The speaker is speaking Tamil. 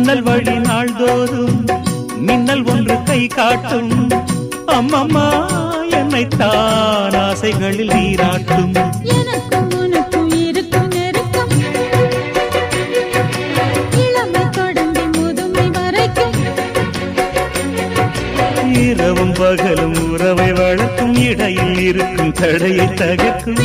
ஜன்னல் வழி நாள்தோறும் மின்னல் ஒன்று கை காட்டும். அம்மம்மா என்னைத்தான் ஆசைகளில் நீராட்டும். எனக்கும் உனக்கும் இருக்கும் நெருக்கம் இளமை தொடங்கி முதுமை வரைக்கும். இரவும் பகலும் உறவை வளர்க்கும், இடையில் இருக்கும் தடையை தகர்க்கும்.